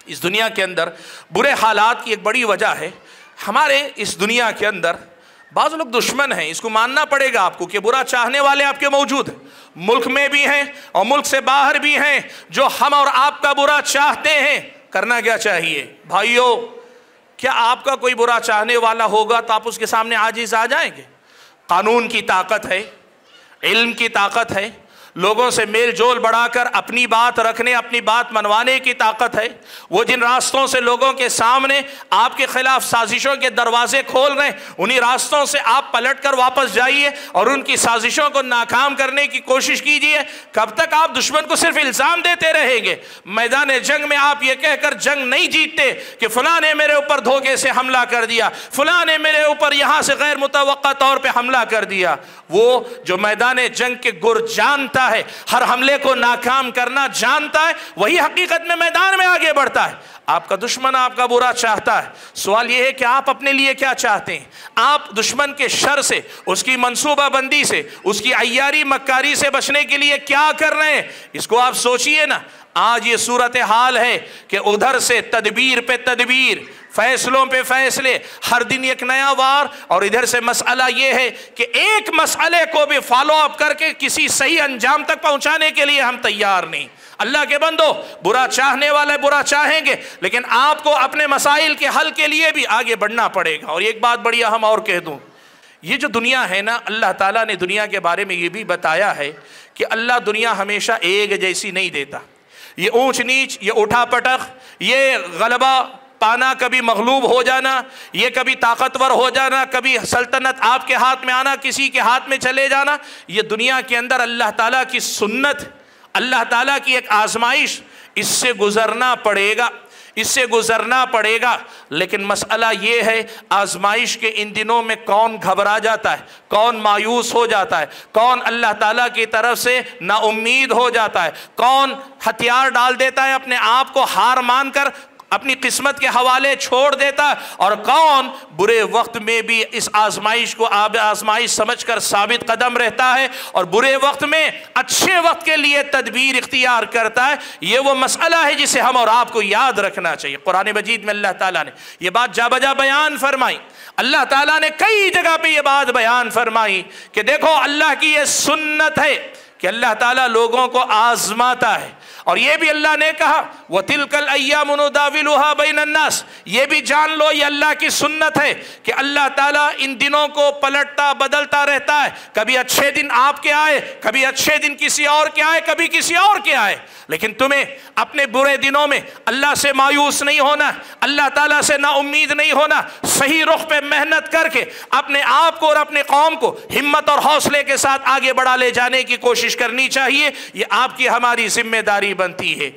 اس دنیا کے اندر برے حالات کی ایک بڑی وجہ ہے ہمارے اس دنیا کے اندر بعض لوگ دشمن ہیں. اس کو ماننا پڑے گا آپ کو کہ برا چاہنے والے آپ کے موجود ہیں, ملک میں بھی ہیں اور ملک سے باہر بھی ہیں جو ہم اور آپ کا برا چاہتے ہیں. کرنا کیا چاہیے بھائیو؟ کیا آپ کا کوئی برا چاہنے والا ہوگا تو آپ اس کے سامنے عاجز آ جائیں گے؟ قانون کی طاقت ہے, علم کی طاقت ہے, لوگوں سے میل جول بڑھا کر اپنی بات رکھنے, اپنی بات منوانے کی طاقت ہے. وہ جن راستوں سے لوگوں کے سامنے آپ کے خلاف سازشوں کے دروازے کھول رہے ہیں, انہی راستوں سے آپ پلٹ کر واپس جائیے اور ان کی سازشوں کو ناکام کرنے کی کوشش کیجیے. کب تک آپ دشمن کو صرف الزام دیتے رہیں گے؟ میدان جنگ میں آپ یہ کہہ کر جنگ نہیں جیتتے کہ فلاں نے میرے اوپر دھوکے سے حملہ کر دیا, فلاں نے میرے اوپر یہاں سے غیر متوقع طور پہ حملہ کر دیا. وہ جو میدان جنگ کے گر جانتا ہے, ہر حملے کو ناکام کرنا جانتا ہے, وہی حقیقت میں میدان میں آگے بڑھتا ہے. آپ کا دشمن آپ کا برا چاہتا ہے. سوال یہ ہے کہ آپ اپنے لیے کیا چاہتے ہیں؟ آپ دشمن کے شر سے, اس کی منصوبہ بندی سے, اس کی عیاری مکاری سے بچنے کے لیے کیا کر رہے ہیں؟ اس کو آپ سوچئے نا. آج یہ صورتحال ہے کہ ادھر سے تدبیر پہ تدبیر, فیصلوں پہ فیصلے, ہر دن ایک نیا وار, اور ادھر سے مسئلہ یہ ہے کہ ایک مسئلے کو بھی فالو اپ کر کے کسی صحیح انجام تک پہنچانے کے لیے ہم تیار نہیں. اللہ کے بندو, برا چاہنے والے برا چاہیں گے, لیکن آپ کو اپنے مسائل کے حل کے لیے بھی آگے بڑھنا پڑے گا. اور ایک بات بڑی اہم اور کہہ دوں, یہ جو دنیا ہے نا, اللہ تعالیٰ نے دنیا کے بارے میں یہ بھی بتایا ہے کہ اللہ دنیا ہمیشہ ایک جیسی نہیں دیتا. یہ اونچ نیچ, یہ اٹھا پٹخ, یہ غلبہ پانا, کبھی مغلوب ہو جانا, یہ کبھی طاقتور ہو جانا, کبھی سلطنت آپ کے ہاتھ میں آنا, کسی کے ہاتھ میں چلے جانا, یہ دنیا کے اندر اللہ تعالیٰ کی سنت, اللہ تعالیٰ کی ایک آزمائش. اس سے گزرنا پڑے گا, اس سے گزرنا پڑے گا. لیکن مسئلہ یہ ہے, آزمائش کے ان دنوں میں کون گھبرا جاتا ہے, کون مایوس ہو جاتا ہے, کون اللہ تعالیٰ کی طرف سے نا امید ہو جاتا ہے, کون ہتھیار ڈال دیتا ہے اپنے آپ کو ہار مان کر اپنی قسمت کے حوالے چھوڑ دیتا ہے, اور کون برے وقت میں بھی اس آزمائش کو آزمائش سمجھ کر ثابت قدم رہتا ہے اور برے وقت میں اچھے وقت کے لیے تدبیر اختیار کرتا ہے. یہ وہ مسئلہ ہے جسے ہم اور آپ کو یاد رکھنا چاہیے. قرآن مجید میں اللہ تعالیٰ نے یہ بات جا بجا بیان فرمائی. اللہ تعالیٰ نے کئی جگہ پہ یہ بات بیان فرمائی کہ دیکھو اللہ کی یہ سنت ہے کہ اللہ تعالیٰ لوگوں کو آزماتا ہے. اور یہ بھی اللہ نے کہا وَتِلْكَ الْأَيَّامُ نُدَاوِلُهَا بَيْنَ النَّاسِ, یہ بھی جان لو یہ اللہ کی سنت ہے کہ اللہ تعالیٰ ان دنوں کو پلٹتا بدلتا رہتا ہے. کبھی اچھے دن آپ کے آئے, کبھی اچھے دن کسی اور کے آئے, کبھی کسی اور کے آئے. لیکن تمہیں اپنے برے دنوں میں اللہ سے مایوس نہیں ہونا, اللہ تعالیٰ سے نا امید نہیں ہونا. صحیح رخ پہ محنت کر کے اپنے آپ کو اور اپنے قوم کو ہمت اور حوصلے کے ساتھ آگے بڑھا لے جانے کی کوشش کرنی چاہیے. یہ آپ کی ہماری ذمہ داری بنتی ہے.